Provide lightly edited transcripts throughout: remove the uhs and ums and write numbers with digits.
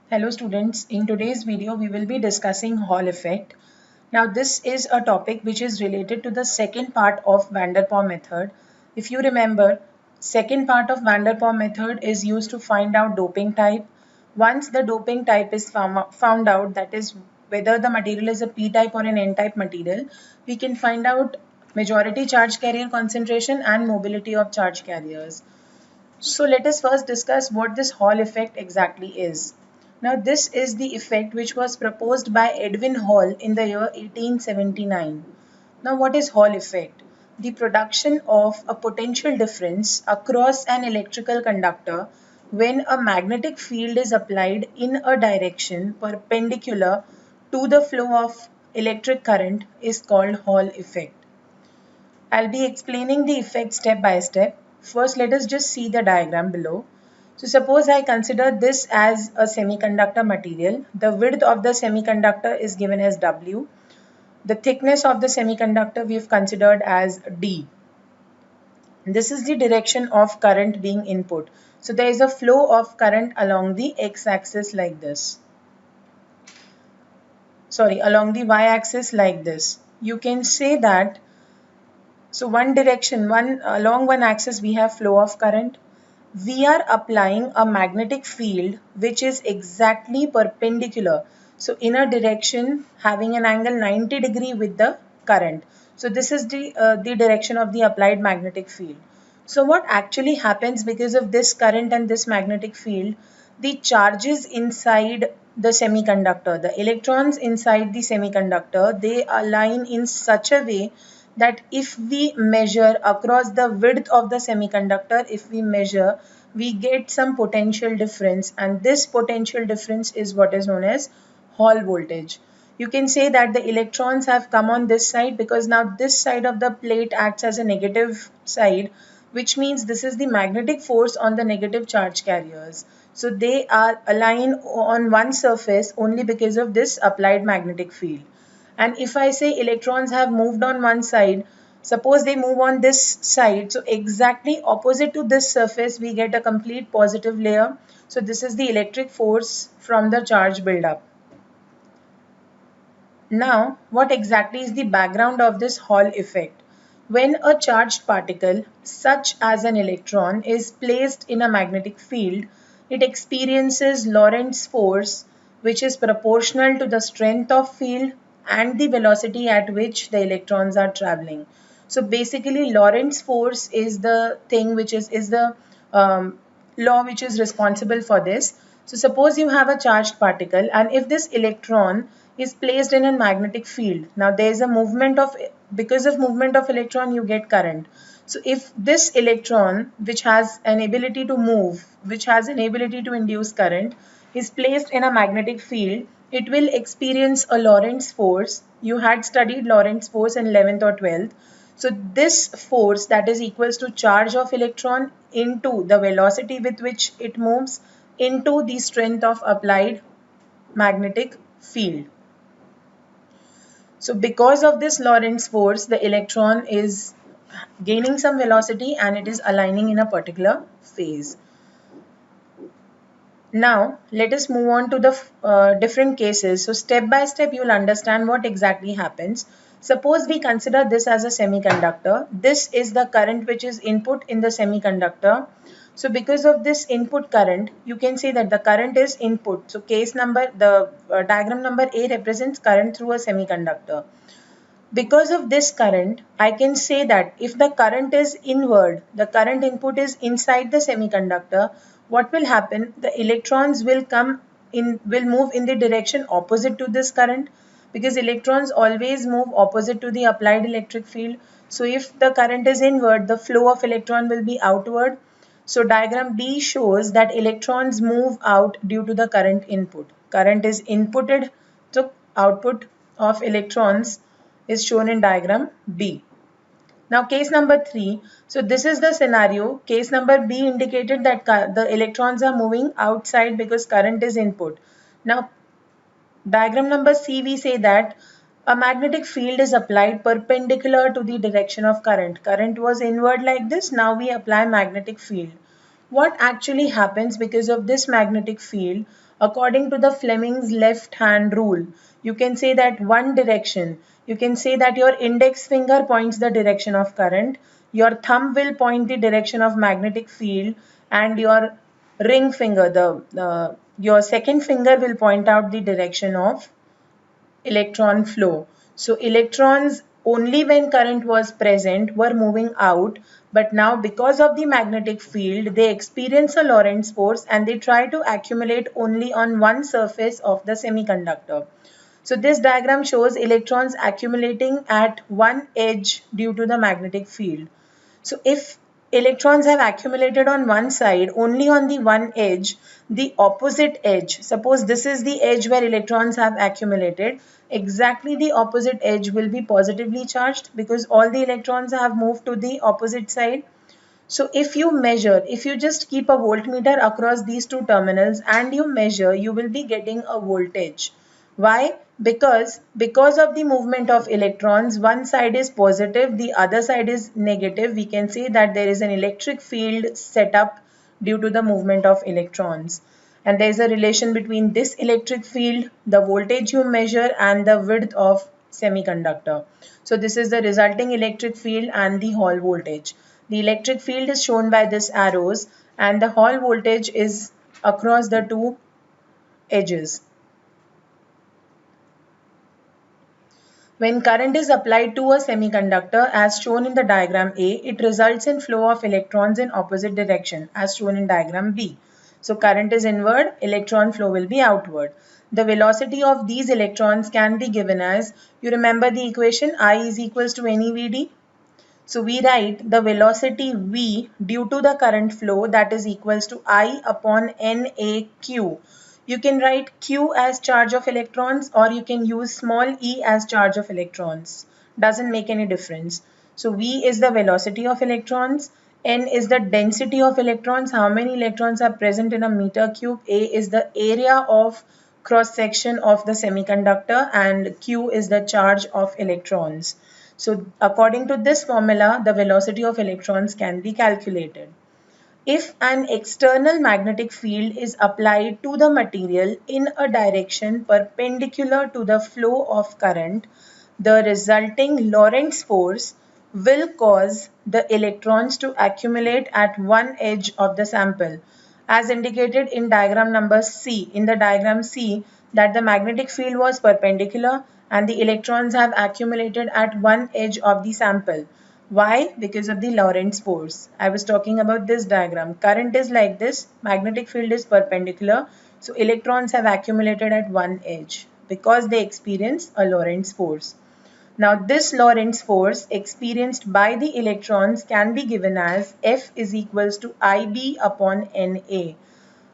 Hello students, in today's video we will be discussing Hall effect. Now this is a topic which is related to the second part of Van der Pol method. If you remember, second part of Van der Pol method is used to find out doping type. Once the doping type is found out, that is whether the material is a p-type or an n-type material, we can find out majority charge carrier concentration and mobility of charge carriers. So let us first discuss what this Hall effect exactly is. Now this is the effect which was proposed by Edwin Hall in the year 1879. Now what is Hall effect? The production of a potential difference across an electrical conductor when a magnetic field is applied in a direction perpendicular to the flow of electric current is called Hall effect. I'll be explaining the effect step by step. First, let us just see the diagram below. So suppose I consider this as a semiconductor material. The width of the semiconductor is given as W. The thickness of the semiconductor we have considered as D. This is the direction of current being input. So there is a flow of current along the x-axis like this. Sorry, along the y-axis like this. You can say that so along one axis we have flow of current. We are applying a magnetic field which is exactly perpendicular. So in a direction having an angle 90 degree with the current. So this is the direction of the applied magnetic field. So what actually happens because of this current and this magnetic field, the charges inside the semiconductor, the electrons inside the semiconductor, they align in such a way that if we measure across the width of the semiconductor, if we measure, we get some potential difference, and this potential difference is what is known as Hall voltage. You can say that the electrons have come on this side because now this side of the plate acts as a negative side, which means this is the magnetic force on the negative charge carriers. So they are aligned on one surface only because of this applied magnetic field. And if I say electrons have moved on one side, suppose they move on this side, so exactly opposite to this surface we get a complete positive layer. So this is the electric force from the charge buildup. Now, what exactly is the background of this Hall effect? When a charged particle, such as an electron, is placed in a magnetic field, it experiences Lorentz force, which is proportional to the strength of field and the velocity at which the electrons are traveling. So basically, Lorentz force is the thing which is the law which is responsible for this. So suppose you have a charged particle, and if this electron is placed in a magnetic field, now there is a movement of, because of movement of electron you get current. So if this electron, which has an ability to move, which has an ability to induce current, is placed in a magnetic field, it will experience a Lorentz force. You had studied Lorentz force in 11th or 12th. So this force, that is equals to charge of electron into the velocity with which it moves into the strength of applied magnetic field. So because of this Lorentz force, the electron is gaining some velocity and it is aligning in a particular phase. Now let us move on to the different cases. So step by step you will understand what exactly happens. Suppose we consider this as a semiconductor. This is the current which is input in the semiconductor. So because of this input current, you can see that the current is input. So the diagram number A represents current through a semiconductor. Because of this current, I can say that if the current is inward, the current input is inside the semiconductor, what will happen? The electrons will move in the direction opposite to this current, because electrons always move opposite to the applied electric field. So if the current is inward, the flow of electron will be outward. So diagram B shows that electrons move out due to the current input. Current is inputted, so output of electrons is shown in diagram B. Now case number 3. So this is the scenario. Case number B indicated that the electrons are moving outside because current is input. Now diagram number C, we say that a magnetic field is applied perpendicular to the direction of current. Current was inward like this. Now we apply magnetic field. What actually happens because of this magnetic field, according to the Fleming's left hand rule? You can say that one direction. You can say that your index finger points the direction of current, your thumb will point the direction of magnetic field, and your ring finger, your second finger will point out the direction of electron flow. So electrons only when current was present were moving out, but now because of the magnetic field they experience a Lorentz force and they try to accumulate only on one surface of the semiconductor. So this diagram shows electrons accumulating at one edge due to the magnetic field. So if electrons have accumulated on one side, only on the one edge, the opposite edge, suppose this is the edge where electrons have accumulated, exactly the opposite edge will be positively charged because all the electrons have moved to the opposite side. So if you measure, if you just keep a voltmeter across these two terminals and you measure, you will be getting a voltage. Why? Because of the movement of electrons, one side is positive, the other side is negative. We can say that there is an electric field set up due to the movement of electrons. And there is a relation between this electric field, the voltage you measure, and the width of semiconductor. So this is the resulting electric field and the Hall voltage. The electric field is shown by these arrows and the Hall voltage is across the two edges. When current is applied to a semiconductor as shown in the diagram A, it results in flow of electrons in opposite direction as shown in diagram B. So current is inward, electron flow will be outward. The velocity of these electrons can be given as, you remember the equation I is equals to NeVd. So we write the velocity v due to the current flow, that is equals to I upon NaQ. You can write Q as charge of electrons or you can use small e as charge of electrons. Doesn't make any difference. So V is the velocity of electrons, N is the density of electrons, how many electrons are present in a meter cube, A is the area of cross section of the semiconductor, and Q is the charge of electrons. So according to this formula, the velocity of electrons can be calculated. If an external magnetic field is applied to the material in a direction perpendicular to the flow of current, the resulting Lorentz force will cause the electrons to accumulate at one edge of the sample, as indicated in diagram number C. In the diagram C, that the magnetic field was perpendicular and the electrons have accumulated at one edge of the sample. Why? Because of the Lorentz force. I was talking about this diagram. Current is like this, magnetic field is perpendicular, so electrons have accumulated at one edge because they experience a Lorentz force. Now this Lorentz force experienced by the electrons can be given as F is equals to IB upon NA,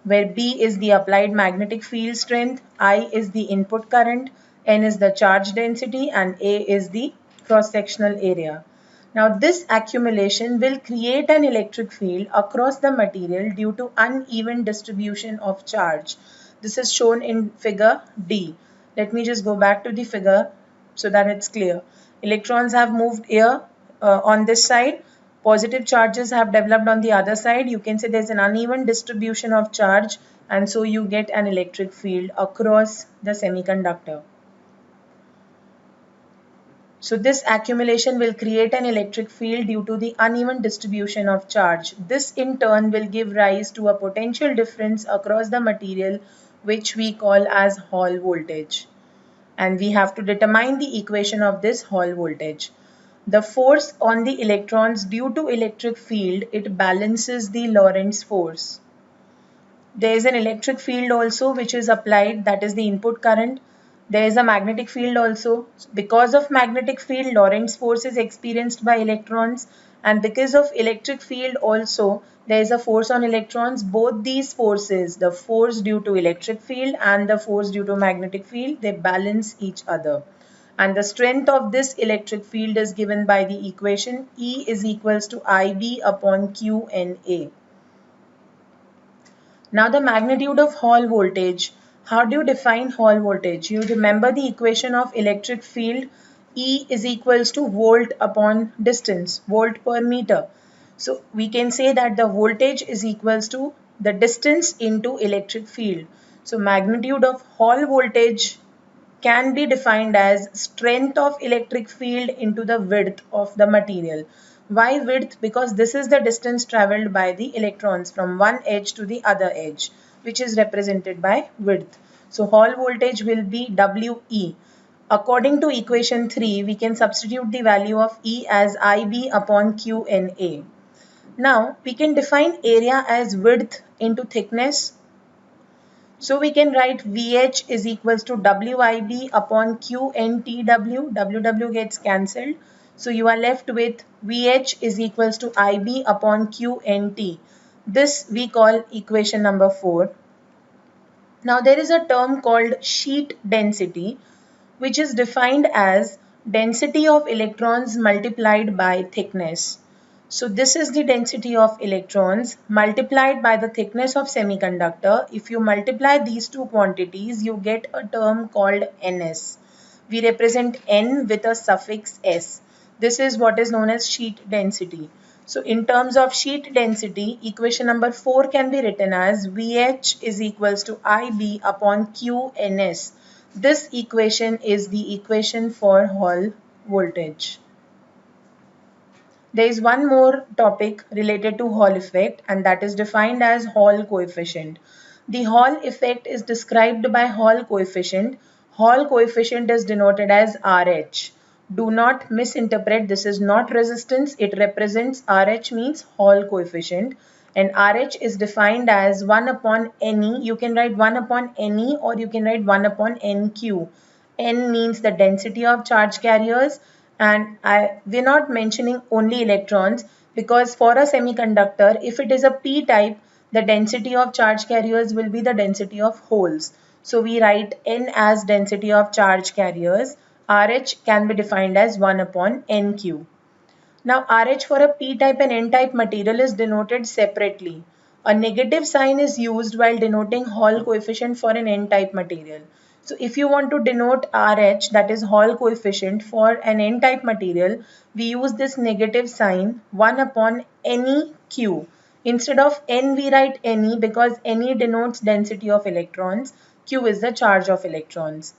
where B is the applied magnetic field strength, I is the input current, N is the charge density, and A is the cross-sectional area. Now this accumulation will create an electric field across the material due to uneven distribution of charge. This is shown in figure D. Let me just go back to the figure so that it's clear. Electrons have moved here on this side. Positive charges have developed on the other side. You can say there's an uneven distribution of charge and so you get an electric field across the semiconductor. So this accumulation will create an electric field due to the uneven distribution of charge. This in turn will give rise to a potential difference across the material which we call as Hall voltage. And we have to determine the equation of this Hall voltage. The force on the electrons due to electric field, it balances the Lorentz force. There is an electric field also which is applied, that is the input current. There is a magnetic field also. Because of magnetic field, Lorentz force is experienced by electrons, and because of electric field also, there is a force on electrons. Both these forces, the force due to electric field and the force due to magnetic field, they balance each other. And the strength of this electric field is given by the equation E is equals to IB upon QNA. Now the magnitude of Hall voltage. How do you define Hall voltage? You remember the equation of electric field, E is equals to volt upon distance, volt per meter. So we can say that the voltage is equals to the distance into electric field. So magnitude of Hall voltage can be defined as strength of electric field into the width of the material. Why width? Because this is the distance traveled by the electrons from one edge to the other edge, which is represented by width. So Hall voltage will be WE. According to equation 3, we can substitute the value of E as IB upon QNA. Now we can define area as width into thickness. So we can write VH is equals to WIB upon QNTW. WW gets cancelled. So you are left with VH is equals to IB upon QNT. This we call equation number 4. Now there is a term called sheet density, which is defined as density of electrons multiplied by thickness. So this is the density of electrons multiplied by the thickness of semiconductor. If you multiply these two quantities, you get a term called Ns. We represent N with a suffix S. This is what is known as sheet density. So in terms of sheet density, equation number 4 can be written as VH is equals to IB upon QNS. This equation is the equation for Hall voltage. There is one more topic related to Hall effect, and that is defined as Hall coefficient. The Hall effect is described by Hall coefficient. Hall coefficient is denoted as RH. Do not misinterpret, this is not resistance, it represents RH means Hall coefficient, and RH is defined as 1 upon NE. You can write 1 upon NE or you can write 1 upon NQ. N means the density of charge carriers, and we're not mentioning only electrons because for a semiconductor, if it is a p-type, the density of charge carriers will be the density of holes. So we write N as density of charge carriers. RH can be defined as 1 upon NQ. Now RH for a p-type and n-type material is denoted separately. A negative sign is used while denoting Hall coefficient for an n-type material. So if you want to denote RH, that is Hall coefficient for an n-type material, we use this negative sign 1 upon NeQ. Instead of N we write Ne because Ne denotes density of electrons, Q is the charge of electrons.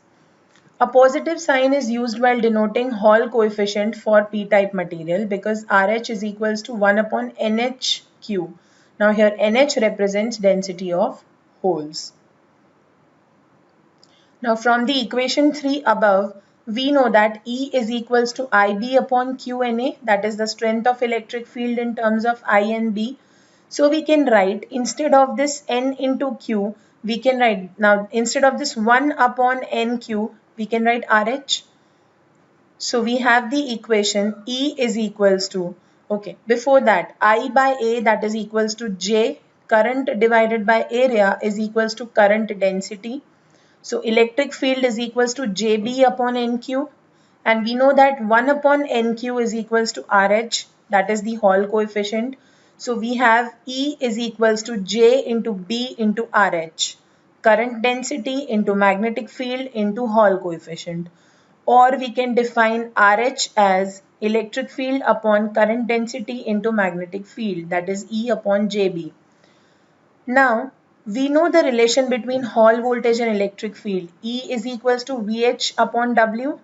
A positive sign is used while denoting Hall coefficient for p-type material because RH is equals to 1 upon NHQ. Now here NH represents density of holes. Now from the equation 3 above, we know that E is equals to IB upon QNA, that is the strength of electric field in terms of I and B. So we can write, instead of this N into Q, we can write, now instead of this 1 upon NQ, we can write RH. So we have the equation E is equals to, okay, before that I by A, that is equals to J, current divided by area is equals to current density. So electric field is equals to JB upon NQ, and we know that 1 upon NQ is equals to RH, that is the Hall coefficient. So we have E is equals to J into B into RH, current density into magnetic field into Hall coefficient. Or we can define RH as electric field upon current density into magnetic field, that is E upon JB. Now, we know the relation between Hall voltage and electric field. E is equals to VH upon W.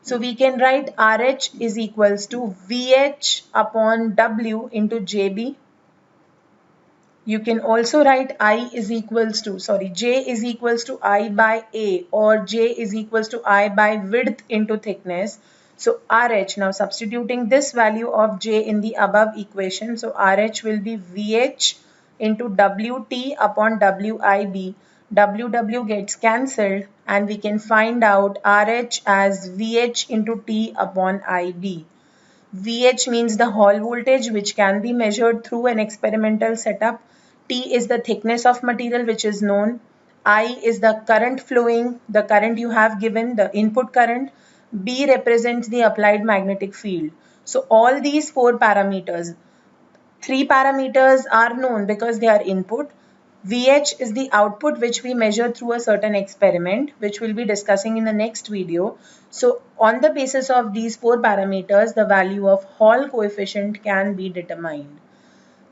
So we can write RH is equals to VH upon W into JB. You can also write J is equals to I by A, or J is equals to I by width into thickness. So RH, now substituting this value of J in the above equation, so RH will be VH into WT upon WIB. WW gets cancelled and we can find out RH as VH into T upon IB. VH means the Hall voltage, which can be measured through an experimental setup. T is the thickness of material, which is known. I is the current flowing, the current you have given, the input current. B represents the applied magnetic field. So all these 4 parameters, 3 parameters are known because they are input. VH is the output which we measure through a certain experiment, which we'll be discussing in the next video. So on the basis of these 4 parameters, the value of Hall coefficient can be determined.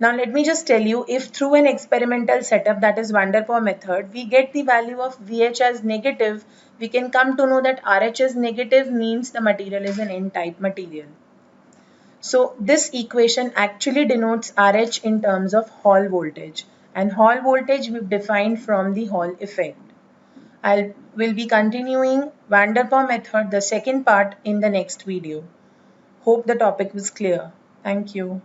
Now let me just tell you, if through an experimental setup, that is van der Pol method, we get the value of VH as negative, we can come to know that RH is negative means the material is an N-type material. So this equation actually denotes RH in terms of Hall voltage, and Hall voltage we've defined from the Hall effect. I will be continuing van der Pol method, the second part, in the next video. Hope the topic was clear. Thank you.